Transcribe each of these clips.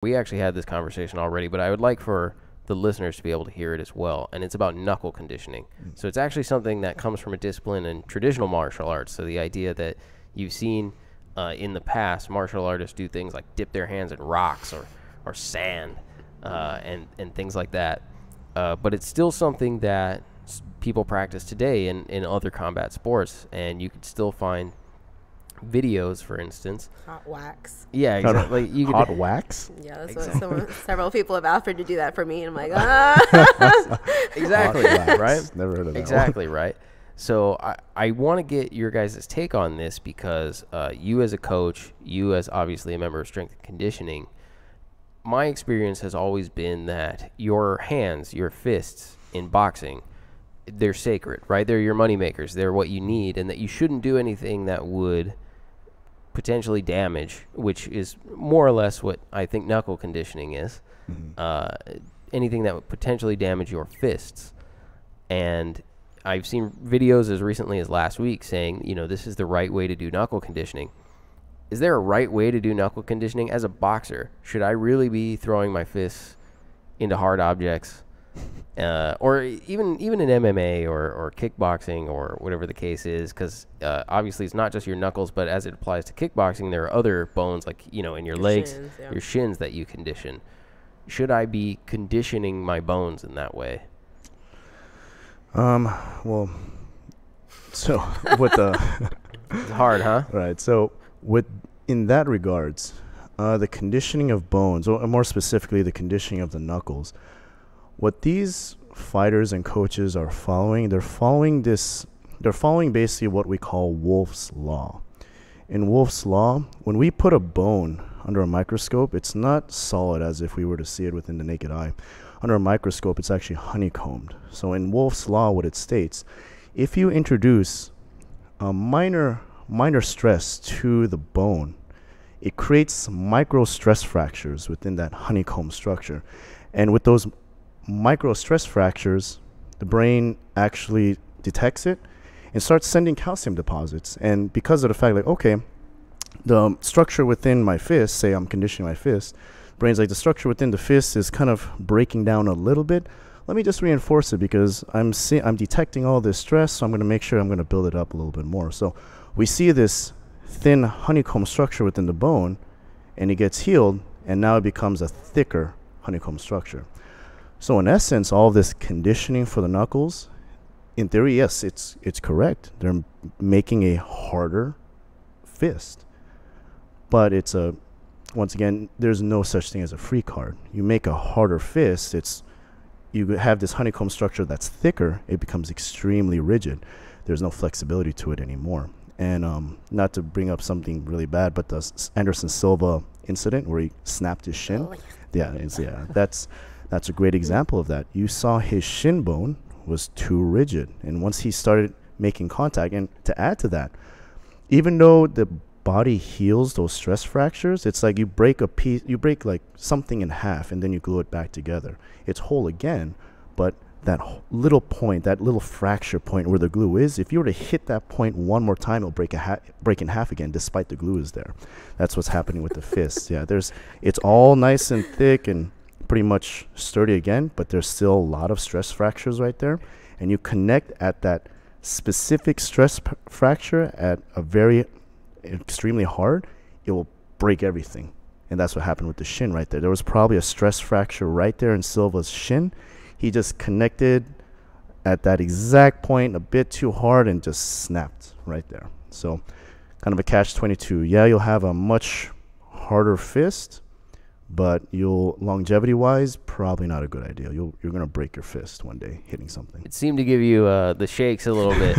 We actually had this conversation already, but I would like for the listeners to be able to hear it as well. And it's about knuckle conditioning. So it's actually something that comes from a discipline in traditional martial arts. So the idea that you've seen in the past, martial artists do things like dip their hands in rocks or sand and things like that. But it's still something that people practice today in other combat sports. And you could still find videos, for instance. Hot wax. Yeah, exactly. You could hot wax? Yeah, that's what several people have offered to do that for me, and I'm like, ah. Exactly, right? Never heard of that. Exactly, right? So I want to get your guys' take on this because you as a coach, you as obviously a member of strength and conditioning, my experience has always been that your hands, your fists in boxing, they're sacred, right? They're your money makers. They're what you need, and that you shouldn't do anything that would potentially damage, which is more or less what I think knuckle conditioning is. Anything that would potentially damage your fists. And I've seen videos as recently as last week saying, you know, this is the right way to do knuckle conditioning. Is there a right way to do knuckle conditioning as a boxer? Should I really be throwing my fists into hard objects? Or even in MMA or kickboxing or whatever the case is, because obviously it's not just your knuckles, but as it applies to kickboxing, there are other bones like, you know, in your legs, shins, yeah. your shins that you condition. Should I be conditioning my bones in that way? Well, so with the It's hard, huh? right. So in that regards, the conditioning of bones, or more specifically, the conditioning of the knuckles. What these fighters and coaches are following, they're following basically what we call Wolff's Law. In Wolff's Law, when we put a bone under a microscope, it's not solid as if we were to see it within the naked eye. Under a microscope, it's actually honeycombed. So in Wolff's Law, what it states, if you introduce a minor stress to the bone, it creates micro stress fractures within that honeycomb structure. And with those micro stress fractures, the brain actually detects it and starts sending calcium deposits. And because of the fact, like, okay, the structure within my fist, say I'm conditioning my fist, brain's like, the structure within the fist is kind of breaking down a little bit. Let me just reinforce it because I'm detecting all this stress, so I'm going to make sure I'm going to build it up a little bit more. So we see this thin honeycomb structure within the bone, and it gets healed, and now it becomes a thicker honeycomb structure. So in essence, all this conditioning for the knuckles, in theory, yes, it's correct. They're making a harder fist. But once again, there's no such thing as a free card. You make a harder fist, you have this honeycomb structure that's thicker, it becomes extremely rigid. There's no flexibility to it anymore. And not to bring up something really bad, but the Anderson Silva incident where he snapped his shin. Oh, yeah, that's a great example of that. You saw his shin bone was too rigid. And once he started making contact, and to add to that, even though the body heals those stress fractures, it's like you break like something in half and then you glue it back together. It's whole again, but that little point, that little fracture point where the glue is, if you were to hit that point one more time, it'll break in half again, despite the glue is there. That's what's happening with the fist. Yeah, it's all nice and thick and pretty much sturdy again, but there's still a lot of stress fractures right there. And you connect at that specific stress fracture at a very extremely hard, it will break everything. And that's what happened with the shin right there. There was probably a stress fracture right there in Silva's shin. He just connected at that exact point a bit too hard and just snapped right there. So kind of a catch-22. Yeah, you'll have a much harder fist, but longevity-wise, probably not a good idea. You're going to break your fist one day hitting something. It seemed to give you the shakes a little bit,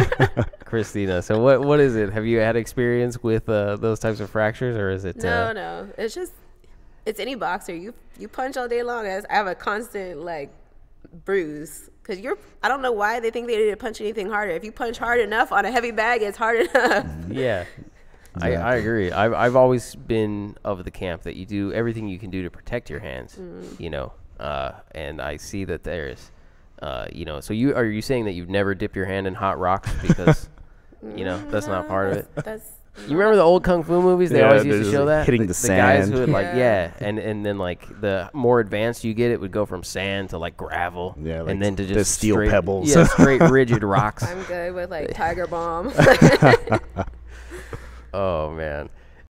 Christina. So what is it? Have you had experience with those types of fractures, or is it? No. It's any boxer. You punch all day long. I have a constant bruise because I don't know why they think they need to punch anything harder. If you punch hard enough on a heavy bag, it's hard enough. Yeah. Exactly. I agree. I've always been of the camp that you do everything you can do to protect your hands, and I see that there's, so are you saying that you've never dipped your hand in hot rocks because, that's not part of it? You remember the old kung fu movies? They Yeah, always they're used to just, show like, that. hitting the guys sand. who would like Yeah. and then like the more advanced you get, it would go from sand to like gravel. Yeah, like and then to the just steel straight, pebbles. Yeah, straight rigid rocks. I'm good with like Tiger Bomb. Oh man.